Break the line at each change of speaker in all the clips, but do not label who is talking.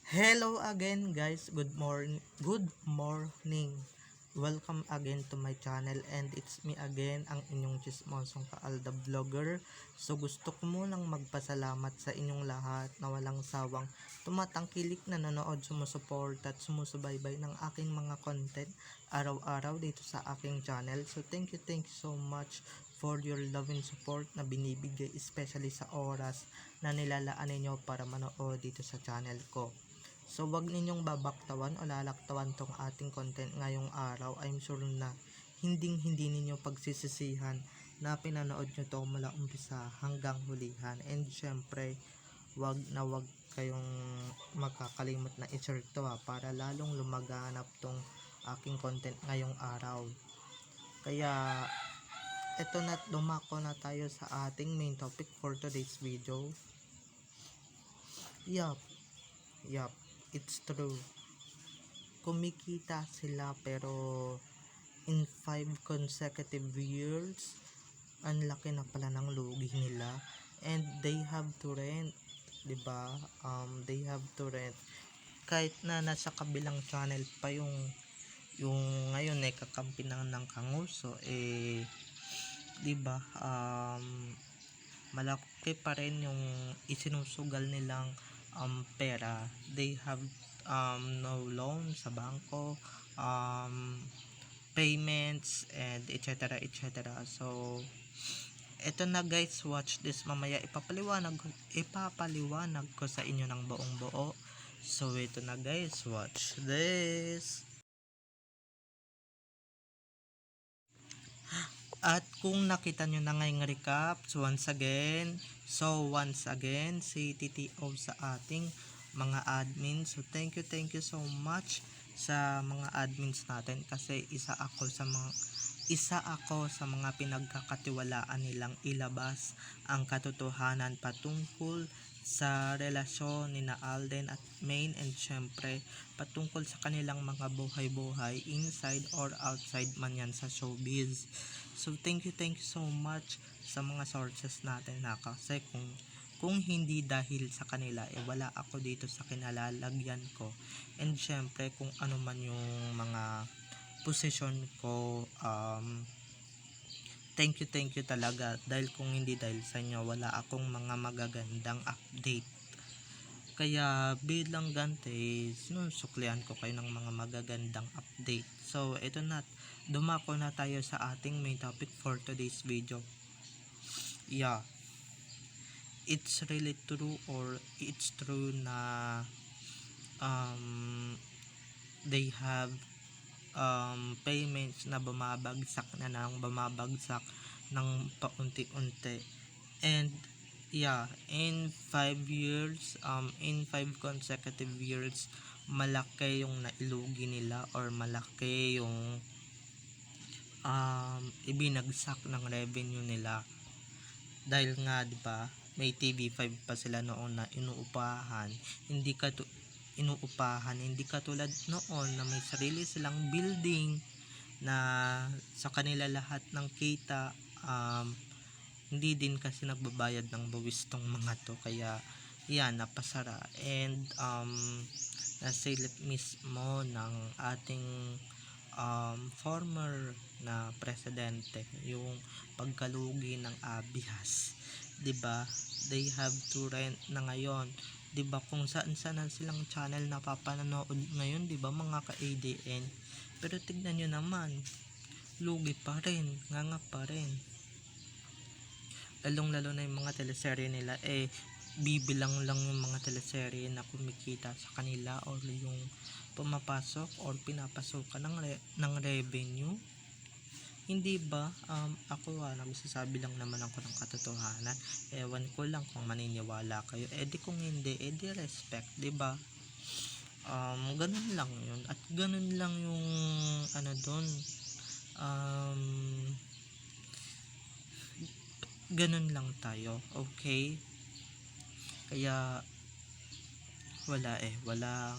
Hello again guys, good morning. Welcome again to my channel and it's me again, ang inyong chismosong Kaalda Vlogger. So gusto ko munang magpasalamat sa inyong lahat na walang sawang tumatangkilik na nanonood, sumusuporta at sumusubaybay ng aking mga content araw-araw dito sa aking channel. So thank you so much for your love and support na binibigay, especially sa oras na nilalaan ninyo para manood dito sa channel ko. So wag ninyong babaktawan o lalaktawan tong ating content ngayong araw. I'm sure na hindi ninyo pagsisisihan na pinanood nyo to mula umpisa hanggang hulihan. And syempre, wag kayong makakalimot na i-share to para lalong lumaganap tong aking content ngayong araw. Kaya eto na, dumako na tayo sa ating main topic for today's video. Yup, it's true. Kumikita sila pero in 5 consecutive years, ang laki na pala ng lugi nila. And they have to rent, 'di ba? They have to rent. Kahit na nasa kabilang channel pa yung ngayon kakampi ng Kanguso, 'di ba? Malaki pa rin yung isinusugal nilang pera. They have no loan sa bangko, payments, and etc. So eto na guys, watch this. Mamaya ipapaliwanag ko sa inyo ng buong buo. So ito na guys, watch this. At kung nakita nyo na ngayong recap, once again, si TTO sa ating mga admins. So thank you so much sa mga admins natin, kasi isa ako sa mga pinagkakatiwalaan nilang ilabas ang katotohanan patungkol sa relasyon ni na Alden at Maine, and syempre patungkol sa kanilang mga buhay-buhay inside or outside man yan sa showbiz. So thank you so much sa mga sources natin na, kasi kung hindi dahil sa kanila wala ako dito sa kinalalagyan ko, and syempre kung ano man yung mga posisyon ko, thank you talaga, dahil kung hindi dahil sa inyo wala akong mga magagandang update. Kaya bilang ganti, sinusuklian ko kayo ng mga magagandang update. So ito na, dumako na tayo sa ating main topic for today's video. It's really true, or it's true na they have payments na bumabagsak ng paunti-unti. And in 5 consecutive years, malaki yung nailugi nila, or malaki yung ibinagsak ng revenue nila. Dahil nga, di ba, may TV5 pa sila noon na inuupahan, hindi katulad noon na may sarili silang building na sa kanila lahat ng kita. Hindi din kasi nagbabayad ng buwis tong mga to, kaya napasara. And nasilip mismo ng ating former na presidente yung pagkalugi ng ABIAS, 'di ba? They have to rent na ngayon, 'di ba? Kung saan silang channel napapanood ngayon, 'di ba, mga ka-ADN? Pero tignan niyo naman, lugi pa rin, nganga pa rin. Lalong-lalo na yung mga teleserye nila, bibilang lang yung mga teleserye na kumikita sa kanila, or yung pumapasok or pinapasokan ng revenue. Hindi ba? Ako nagsasabi lang naman ako ng katotohanan. Ewan ko lang kung maniniwala kayo. Di kung hindi, di respect, 'di ba? Ganun lang 'yun. At ganun lang yung doon. Ganun lang tayo, okay? Kaya walang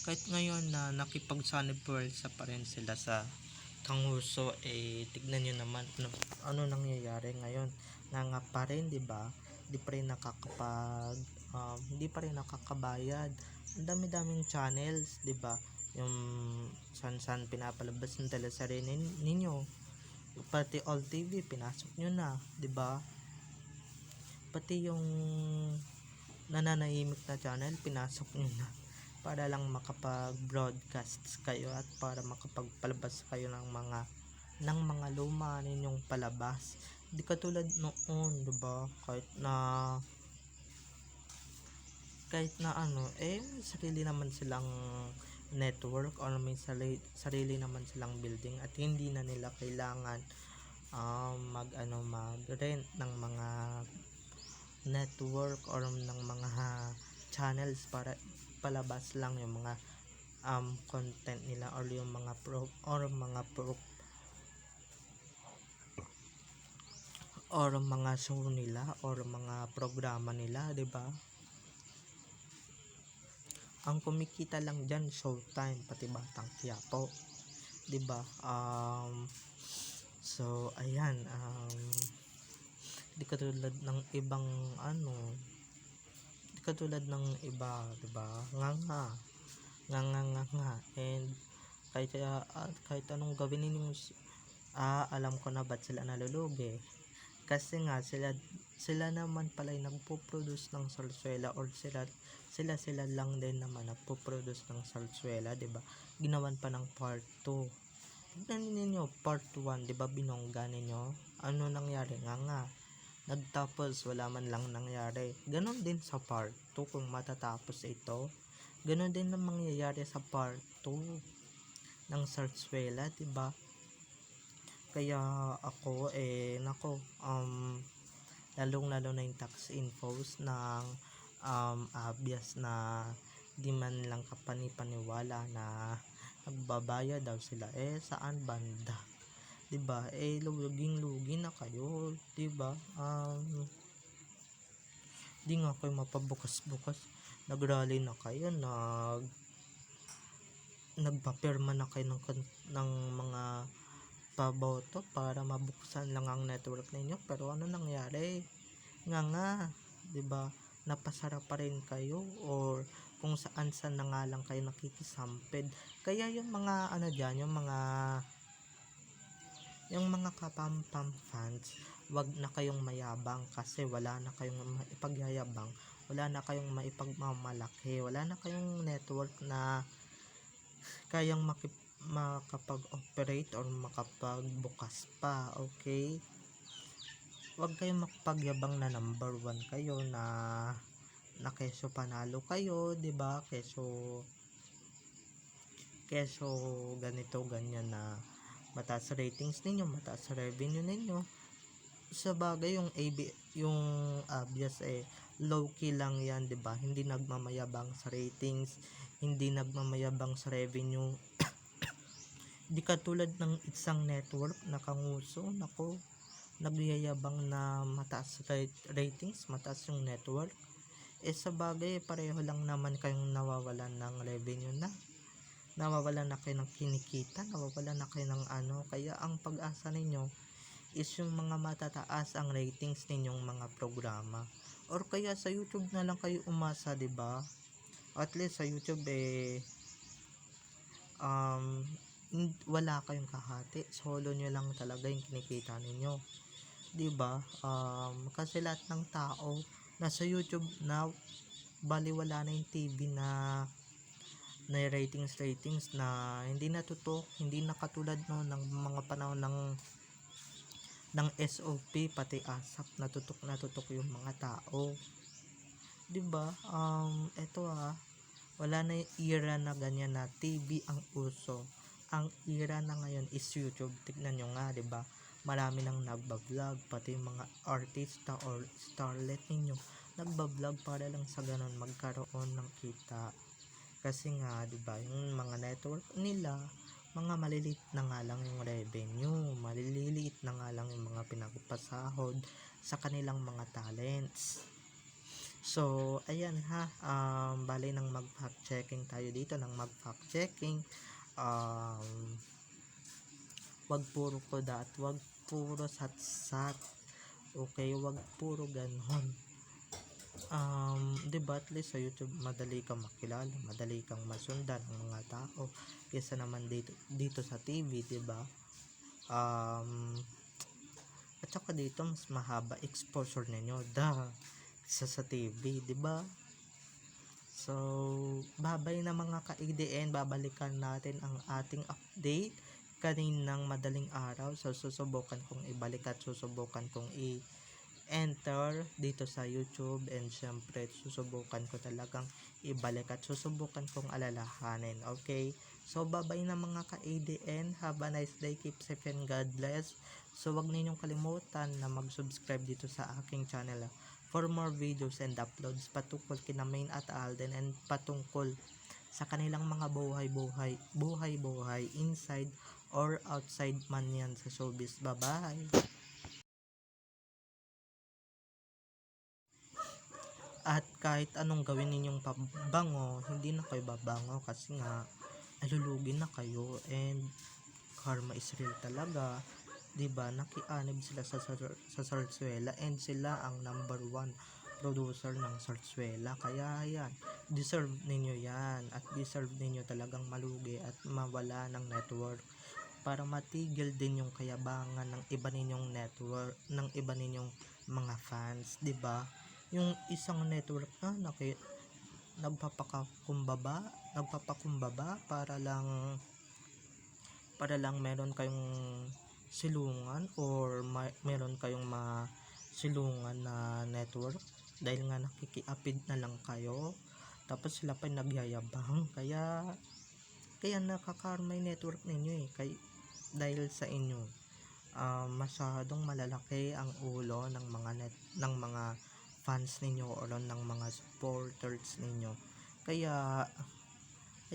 kahit ngayon na nakipag-sunny sa pa rin sila sa Kanguso, tignan nyo naman ano nangyayari ngayon, nga pa rin, 'di ba? di pa rin hindi pa rin nakakabayad. Ang dami-daming channels, 'di ba? Yung saan pinapalabas ng teleserye ninyo. Pati All TV pinasok nyo na, 'di ba? Pati yung nananahimik na channel pinasok nyo na para lang makapag-broadcast kayo at para makapagpalabas kayo ng mga luma ninyong palabas. Di katulad noon, 'di ba? Kahit na may sarili naman silang network or may sarili naman silang building at hindi na nila kailangan mag-rent ng mga network or ng mga channels para palabas lang yung mga content nila or yung mga mga show nila or mga programa nila, 'di ba? Ang kumikita lang diyan Showtime pati Batang Quiapo, 'di ba? So ayan, di katulad ng ibang di katulad ng iba, 'di ba? Nga and kahit anong gawin ninyo, alam ko na ba't sila nalulugi. Kasi nga sila naman pala yung nagpo-produce ng salsuela or sila lang din naman nagpo-produce ng salsuela, 'di ba? Ginawan pa ng part 2. Tignan niyo part 1, 'di ba? Binongga ninyo. Ano nangyari? Nga nagtapos wala man lang nangyari. Ganon din sa part 2 kung matatapos ito. Ganon din ang mangyayari sa part 2 ng salsuela, 'di ba? Kaya ako lalong-lalo na yung tax infos ng obvious na di man lang kapanipaniwala na nagbabayad daw sila. Saan banda? 'Di ba? Luging-lugi na kayo, 'di ba? Di nga kayo mapabukas-bukas. Nagrally na kayo, nagpapirma na kayo ng mga paboto para mabuksan lang ang network ninyo, pero ano nangyari? Nga 'di ba? Napasara pa rin kayo or kung saan na nga lang kayo nakikisampid. Kaya yung mga diyan, yung mga kapampam fans, wag na kayong mayabang kasi wala na kayong maipagyayabang, wala na kayong maipagmamalaki, wala na kayong network na kayang makapag-operate or makapagbukas pa, okay? Huwag kayong makapagyabang na number 1 kayo na keso panalo kayo, 'di ba? Keso ganito ganyan na mataas ratings ninyo, mataas revenue ninyo. Sa bagay yung obvious low key lang 'yan, 'di ba? Hindi nagmamayabang sa ratings, hindi nagmamayabang sa revenue. Di katulad ng isang network na kanguso, nako, nagyayabang na mataas ratings, mataas yung network. Sa bagay, pareho lang naman kayong nawawalan ng revenue na. Nawawalan na kayo ng kinikita, nawawalan na kayo ng kaya ang pag-asa ninyo is yung mga matataas ang ratings ninyong mga programa. Or kaya sa YouTube na lang kayo umasa, 'di ba? At least sa YouTube wala kayong kahati, solo nyo lang talaga yung kinikita ninyo, 'di ba? Kasi lahat ng tao nasa YouTube na, baliwala na yung TV na ratings na hindi natutok, hindi na katulad no ng mga panahon ng SOP, pati ASAP natutok yung mga tao, 'di ba? Eto wala na yung era na ganyan na TV ang uso. Ang era na ngayon is YouTube. Tignan nyo nga, 'di ba? Marami nang nagba-vlog, pati mga artista or starlet ninyo nagba-vlog para lang sa ganun magkaroon ng kita. Kasi nga, 'di ba, yung mga network nila, mga maliliit na nga lang yung revenue, maliliit na nga lang yung mga pinagpasahod sa kanilang mga talents. So, ayan bali nang mag-fact checking tayo dito, mag-fact checking. Wag puro kuda at wag puro satsat, okay? Wag puro ganon. 'Di ba at least sa YouTube madali kang makilala, madali kang masundan ng mga tao kaysa naman dito sa TV, 'di ba? Um, at saka dito mas mahaba exposure ninyo sa TV, 'di ba? So, babay na mga ka-ADN, babalikan natin ang ating update kaninang madaling araw. So, susubukan kong ibalik at susubukan kong enter dito sa YouTube, and syempre susubukan ko talagang ibalik at susubukan kong alalahanin. Okay? So, babay na mga ka-ADN. Have a nice day. Keep safe and God bless. So, wag ninyong kalimutan na mag-subscribe dito sa aking channel for more videos and uploads patungkol kina Main at Alden, and patungkol sa kanilang mga buhay inside or outside man yan sa showbiz. Bye-bye! At kahit anong gawin ninyong pabango, hindi na kayo babango kasi nga alulugi na kayo, and karma is real talaga. 'Di ba? Nakianib sila sa Sarsuela, and sila ang number 1 producer ng Sarsuela. Kaya yan, deserve ninyo yan, at deserve ninyo talagang malugi at mawala ng network para matigil din yung kayabangan ng iba ninyong network, ng iba ninyong mga fans, 'di ba? Yung isang network na nagpapakumbaba para lang meron kayong silungan, or meron kayong masilungan na network dahil nga nakikiapid na lang kayo, tapos sila pa nagyayabang. Kaya nakakarma yung network ninyo dahil sa inyo. Masyadong malalaki ang ulo ng mga fans ninyo o ng mga supporters ninyo. Kaya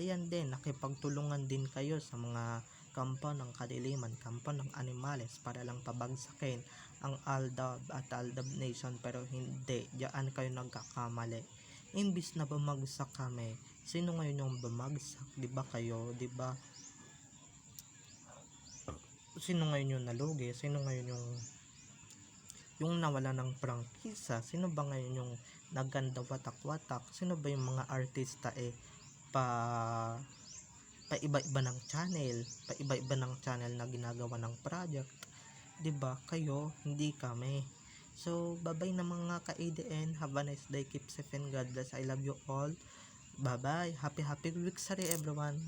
ayan din, nakipagtulungan din kayo sa mga kampo ng kadiliman, kampo ng animales para lang pabagsakin ang Aldab at Aldab Nation, pero hindi, diyan kayo nagkakamali. Imbis na bumagsak kami, sino ngayon yung bumagsak? 'Di ba kayo, 'di ba? Sino ngayon yung nalugi? Sino ngayon yung nawala ng prangkisa? Sino ba ngayon yung naganda watak-watak? Sino ba yung mga artista pa iba-iba ng channel na ginagawa ng project, 'di ba? Kayo, hindi kami. So, bye-bye na mga ka-ADN. Have a nice day. Keep safe and God bless. I love you all. Bye-bye. Happy week, everyone.